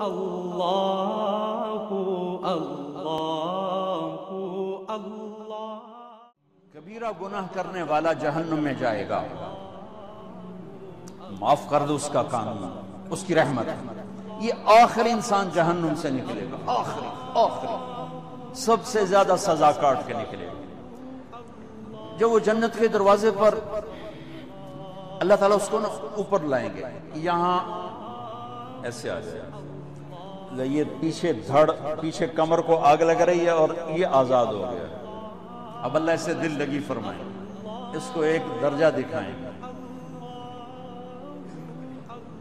اللہ اللہ اللہ۔ کبیرہ گناہ کرنے والا جہنم میں جائے گا، معاف کر دو اس کا قانون، اس کی رحمت، یہ آخری انسان جہنم سے نکلے گا، آخری سب سے زیادہ سزا کاٹ کے نکلے گا۔ جب وہ جنت کے دروازے پر اللہ تعالیٰ اس کو اوپر لائیں گے، یہاں ایسے آ جائے، یہ پیچھے دھڑ، پیچھے کمر کو آگ لگ رہی ہے اور یہ آزاد ہو گیا۔ اب اللہ اسے دل لگی فرمائیں، اس کو ایک درجہ دکھائیں گے،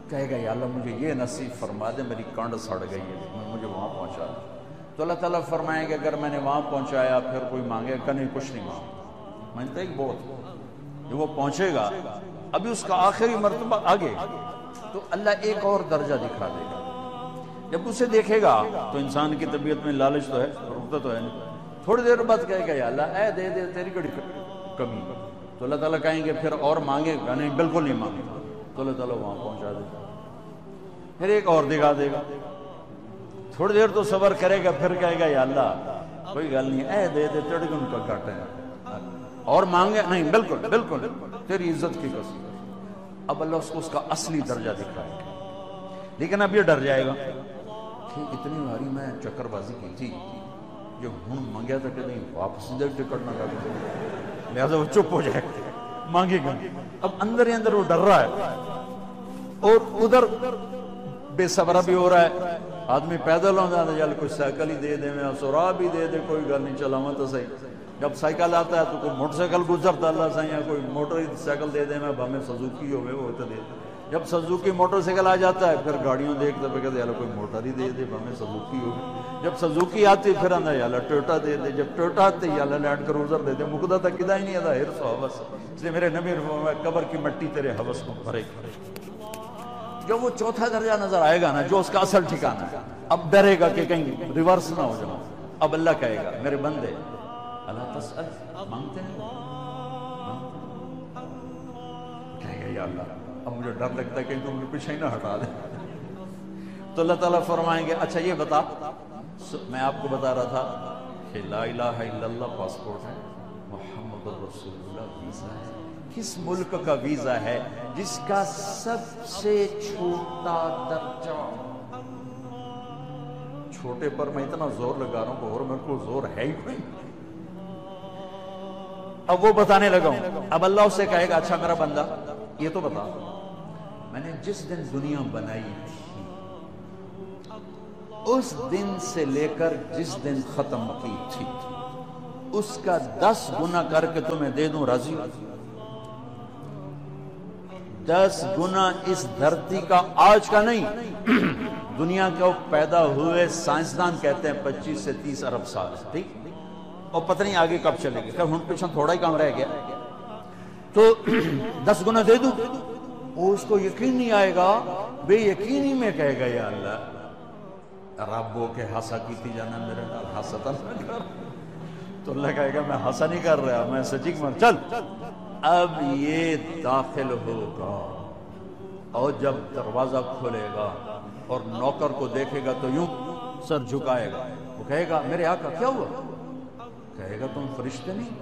کہے گا یا اللہ مجھے یہ نصیب فرما دے، میری کانڈ سڑ گئی ہے، مجھے وہاں پہنچا دے۔ تو اللہ تعالیٰ فرمائیں گے اگر میں نے وہاں پہنچایا پھر کوئی مانگے گا نہیں، کچھ نہیں مانگا، مانگتا ایک بہت، جب وہ پہنچے گا ابھی اس کا آخری مرتبہ آگے، تو اللہ ایک اور درجہ دکھا دے گا۔ جب اسے دیکھے گا تو انسان کی طبیعت میں لالچ تو ہے، رغبت تو ہے نہیں، تھوڑی دیر بعد کہے گا یا اللہ اے دے دے، تیری بڑی کمی، تو اللہ تعالیٰ کہیں گے پھر اور مانگے گا نہیں، بالکل نہیں مانگتا، تو اللہ تعالیٰ وہاں پہنچا دے گا، پھر ایک اور دکھا دے گا، تھوڑی دیر تو صبر کرے گا، پھر کہے گا یا اللہ کوئی گل نہیں، اے دے دے، تیرے کو ان کا گھٹ ہے، اور مانگے نہیں، بالکل بالکل تیری عزت کی قسم۔ اب اللہ اس کو اس کا اصلی درجہ دکھائے گا، لیکن اب یہ ڈر جائے گا کہ اتنی باری میں چکر بازی کی تھی، جو ہوں مانگیا تھا کہ نہیں واپس دے ٹکٹ نہ کر، لہذا وہ چپ ہو جائے، مانگے گا۔ اب اندر ہی اندر وہ ڈر رہا ہے، اور ادھر بے صبرہ بھی ہو رہا ہے، آدمی پیدل ہوتا ہے چل کوئی سائیکل ہی دے دے، میں سورا بھی دے دے، کوئی گل نہیں، چلاواں تو صحیح۔ جب سائیکل آتا ہے تو کوئی موٹر سائیکل گزرتا اللہ سے، یا کوئی موٹر سائیکل دے دے، میں ہمیں سزوکی ہوئے وہ تو دے دے۔ جب سزوکی موٹر سائیکل آ جاتا ہے پھر گاڑیوں دیکھتے پہ کہتے ہیں کوئی موٹر ہی دے دے، ہمیں سزوکی ہوگی۔ جب سزوکی آتی پھر اندر یا اللہ ٹویوٹا دے دے، جب ٹویوٹا آتے یا اللہ لینڈ کروزر دے دے، مقدہ تک کدا ہی نہیں آتا، ہرس و حوث۔ اس لیے میرے نبی فرمایا قبر کی مٹی تیرے حوث کو بھرے گی۔ جب وہ چوتھا درجہ نظر آئے گا نا، جو اس کا اصل ٹھکانہ ہے، اب ڈرے گا کہ کہیں ریورس نہ ہو جاؤں۔ اب اللہ کہے گا میرے بندے اللہ تسأل، مانگتے ہیں، کہے گا یا اللہ اب مجھے ڈر لگتا ہے کہ تم مجھے پیچھے ہی نہ ہٹا دیں۔ تو اللہ تعالیٰ فرمائیں گے اچھا یہ بتا، میں آپ کو بتا رہا تھا کہ لا الہ الا اللہ پاسپورٹ ہے، محمد رسول اللہ ویزا ہے۔ کس ملک کا ویزا ہے جس کا سب سے چھوٹا درجہ، چھوٹے پر میں اتنا زور لگا رہا ہوں اور میرے کو زور ہے ہی کوئی، اب وہ بتانے لگا ہوں۔ اب اللہ اسے کہے گا اچھا میرا بندہ یہ تو بتا، میں نے جس دن دنیا بنائی تھی اس دن سے لے کر جس دن ختم کی تھی اس کا 10 گنا کر کے تمہیں دے دوں، راضی ہو؟ 10 گنا اس دھرتی کا، آج کا نہیں، دنیا کے پیدا ہوئے سائنسدان کہتے ہیں 25 سے 30 ارب سال، ٹھیک، اور پتہ نہیں آگے کب چلے گی، ہن پیچھے تھوڑا ہی کام رہ گیا، تو 10 گنا دے دوں؟ وہ اس کو یقین نہیں آئے گا، بے یقینی میں کہے گا یا اللہ ربو کے ہاسا کی تھی جانا میرے نال ہاستا نہ کر، تو اللہ کہے گا میں ہاسا نہیں کر رہا، میں سچی مر چل۔ اب یہ داخل ہوگا اور جب دروازہ کھولے گا اور نوکر کو دیکھے گا تو یوں سر جھکائے گا، وہ کہے گا میرے آقا کیا ہوا؟ کہے گا تم فرشتے نہیں؟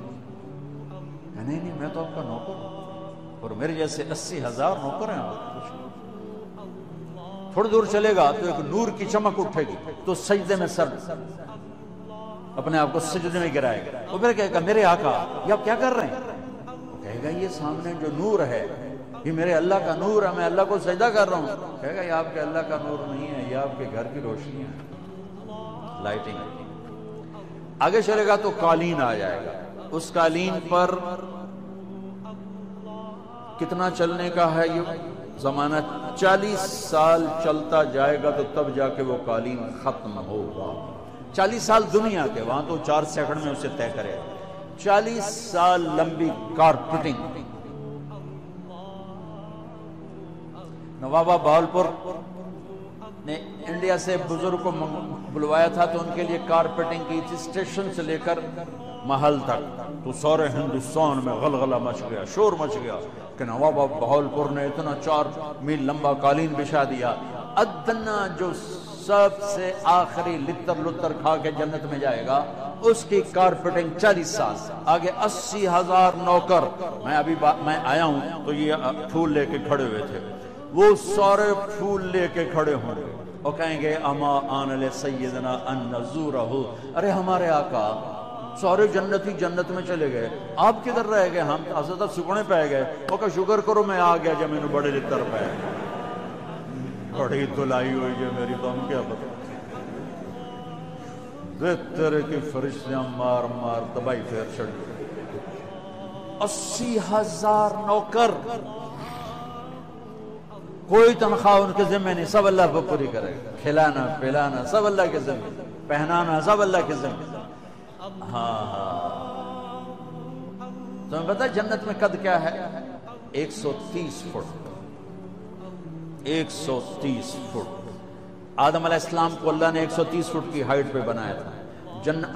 نہیں نہیں میں تو آپ کا نوکر ہوں، اور میرے جیسے 80,000 نوکر ہیں آپ کچھ۔ تھوڑی دور چلے گا تو ایک نور کی چمک اٹھے گی تو سجدے میں سر اپنے آپ کو سجدے میں گرائے گا، وہ پھر کہے گا میرے آقا یہ آپ کیا کر رہے ہیں؟ وہ کہے گا یہ سامنے جو نور ہے یہ میرے اللہ کا نور ہے، میں اللہ کو سجدہ کر رہا ہوں۔ کہے گا یہ آپ کے اللہ کا نور نہیں ہے، یہ آپ کے گھر کی روشنی ہے، لائٹنگ۔ آگے چلے گا تو قالین آ جائے گا، اس قالین پر کتنا چلنے کا ہے یہ زمانہ، 40 سال چلتا جائے گا تو تب جا کے وہ قالین ختم ہوگا۔ 40 سال دنیا کے، وہاں تو 4 سیکنڈ میں اسے طے کرے، 40 سال لمبی کارپیٹنگ۔ نوابہ بہاولپور نے انڈیا سے بزرگ کو بلوایا تھا تو ان کے لیے کارپیٹنگ کی تھی، اسٹیشن سے لے کر محل تک، تو سارے ہندوستان میں غلغلہ مچ گیا، شور مچ گیا کہ نواب بہاولپور نے اتنا 4 میل لمبا قالین بچھا دیا۔ ادنا جو سب سے آخری لتر لتر کھا کے جنت میں جائے گا، اس کی کارپیٹنگ 40 سال، آگے 80,000 نوکر. میں آیا ہوں تو یہ پھول لے کے کھڑے ہوئے تھے، وہ سارے پھول لے کے کھڑے ہوں گے اور کہیں گے اما آن لسیدنا ان نزورہ، ارے ہمارے آقا سارے جنتی جنت میں چلے گئے، آپ کدھر رہ گئے؟ ہم حضرت سکنے پہ گئے. وہ کہ شکر کرو میں آ گیا جب میں نے بڑے لتر پہ بڑی دلائی ہوئی ہے میری، تو ہم کیا پتا تیرے کی فرشتیاں مار مار دبائی پھیر چڑھ گئی. 80,000 نوکر، کوئی تنخواہ ان کے ذمہ نہیں، سب اللہ کو پوری کرے گا، کھلانا پلانا سب اللہ کے ذمہ، پہنانا سب اللہ کے ذمہ. تمہیں پتا جنت میں قد کیا ہے؟ 130 فٹ. 130 فٹ. آدم علیہ السلام کو اللہ نے 130 فٹ کی ہائٹ پہ بنایا تھا.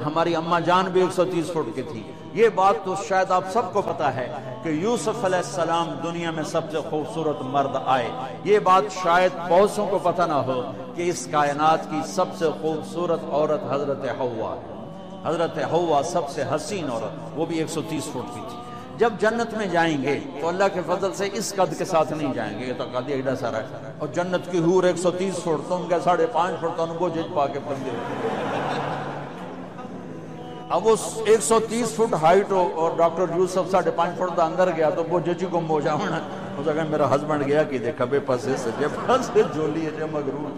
ہماری اماں جان بھی 130 فٹ کی تھی. یہ بات تو شاید آپ سب کو پتا ہے کہ یوسف علیہ السلام دنیا میں سب سے خوبصورت مرد آئے. یہ بات شاید بہت سو کو پتہ نہ ہو کہ اس کائنات کی سب سے خوبصورت عورت حضرت حوا ہے. حضرت حوا سب سے حسین عورت، وہ بھی 130 فٹ کی تھی. جب جنت میں جائیں گے تو اللہ کے فضل سے اس قد کے ساتھ نہیں جائیں گے، یہ تو قد ایڈا سارا ہے، اور جنت کی حور 130 فٹ، تم کیا 5.5 فٹ تو ان کو جت پا کے بندے. اب وہ 130 فٹ ہائٹ ہو اور ڈاکٹر یوسف 5.5 فٹ دا اندر گیا تو وہ جچی کو موجا ہونا ہو سکتا ہے. میرا ہسبینڈ گیا کہ دیکھا بے پاسے سے جب پاسے جولی ہے جب مغرور.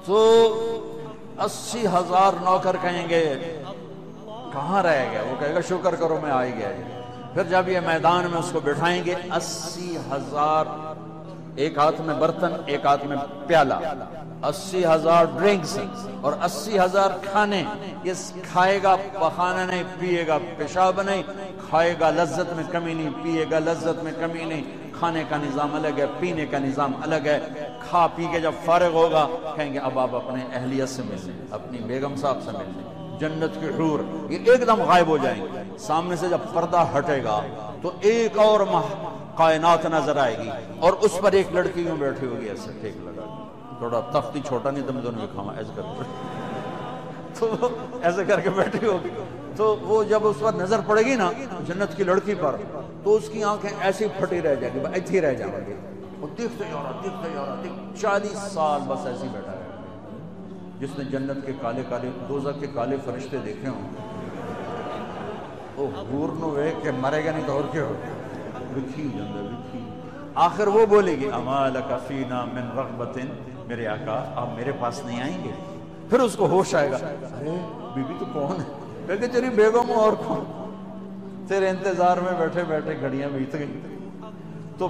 تو 80,000 نوکر کہیں گے کہاں رہ گیا؟ وہ کہے گا شکر کرو میں آ ہی گیا. پھر جب یہ میدان میں اس کو بٹھائیں گے 80,000، ایک ہاتھ میں برتن ایک ہاتھ میں پیالہ، 80,000 ڈرنکس اور 80,000 کھانے. یہ کھائے گا پخانا نہیں، پیے گا پیشاب نہیں، کھائے گا لذت میں کمی نہیں، پیے گا لذت میں کمی نہیں. کھانے کا نظام الگ ہے، پینے کا نظام الگ ہے. کھا پی کے جب فارغ ہوگا کہیں گے اب آپ اپنے اہلیت سے مل لیں، اپنی بیگم صاحب سے مل لیں. جنت کی حور یہ ایک دم غائب ہو جائیں گے. سامنے سے جب پردہ ہٹے گا تو ایک اور کائنات نظر آئے گی اور اس پر ایک لڑکی یوں بیٹھی ہوگی ایسے ٹیک لگا، تھوڑا تختی چھوٹا نہیں تم دونوں کھاوا ایسے کر کے، تو ایسے کر کے بیٹھی ہوگی. تو وہ جب اس پر نظر پڑے گی نا جنت کی لڑکی پر تو اس کی آنکھیں ایسی پھٹی رہ جائیں گی، ایتھی ہی رہ جائیں گی. وہ دیکھتے جا رہا 40 سال بس ایسی بیٹھا رہے. جس نے جنت کے کالے کالے دوزخ کے کالے فرشتے دیکھے ہوں وہ حور نو وے کہ مرے گا نہیں تو اور کیا ہو لکھی جاندہ لکھی. آخر وہ بولے گی اما لک فینا من رغبت، میرے آقا آپ میرے پاس نہیں آئیں گے؟ پھر اس کو ہوش آئے گا ارے بی بی تو کون ہے؟ کہتے تیری بیگم اور کون، تیرے انتظار میں بیٹھے بیٹھے گھڑیاں بیت گئی. تو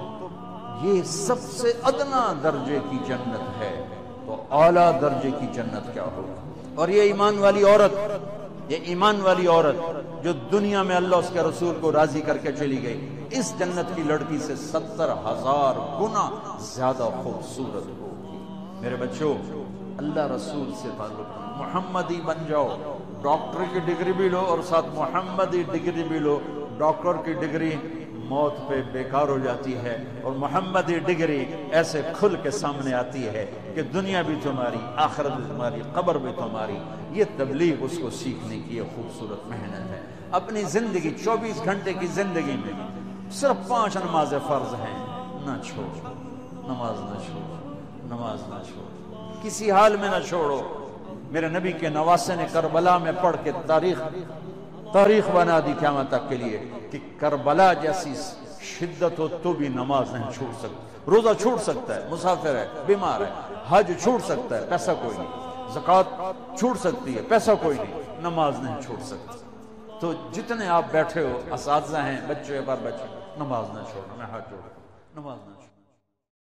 یہ سب سے ادنا درجے کی جنت ہے، تو اعلیٰ درجے کی جنت کیا ہوگا. اور یہ ایمان والی عورت، یہ ایمان والی عورت جو دنیا میں اللہ اس کے رسول کو راضی کر کے چلی گئی، اس جنت کی لڑکی سے 70,000 گنا زیادہ خوبصورت ہوگی. میرے بچوں اللہ رسول سے تعلق محمدی بن جاؤ. ڈاکٹر کی ڈگری بھی لو اور ساتھ محمدی ڈگری بھی لو. ڈاکٹر کی ڈگری موت پہ بیکار ہو جاتی ہے اور محمدی ڈگری ایسے کھل کے سامنے آتی ہے کہ دنیا بھی تمہاری، آخرت بھی تمہاری، قبر بھی تمہاری. یہ تبلیغ اس کو سیکھنے کی یہ خوبصورت محنت ہے. اپنی زندگی 24 گھنٹے کی زندگی میں صرف 5 نمازیں فرض ہیں، نہ چھوڑو نماز، نہ چھوڑو نماز، نہ چھوڑو، کسی حال میں نہ چھوڑو. میرے نبی کے نواسے نے کربلا میں پڑھ کے تاریخ بنا دی قیامت تک کے لیے کہ کربلا جیسی شدت ہو تو بھی نماز نہیں چھوڑ سکتا. روزہ چھوٹ سکتا ہے، مسافر ہے، بیمار ہے، حج چھوٹ سکتا ہے، پیسہ کوئی نہیں، زکوٰۃ چھوٹ سکتی ہے، پیسہ کوئی نہیں، نماز نہیں چھوڑ سکتا. تو جتنے آپ بیٹھے ہو اساتذہ ہیں، بچے پر بچے، نماز نہ چھوڑنا. میں ہاتھ جوڑ نماز نہ چھوڑنا.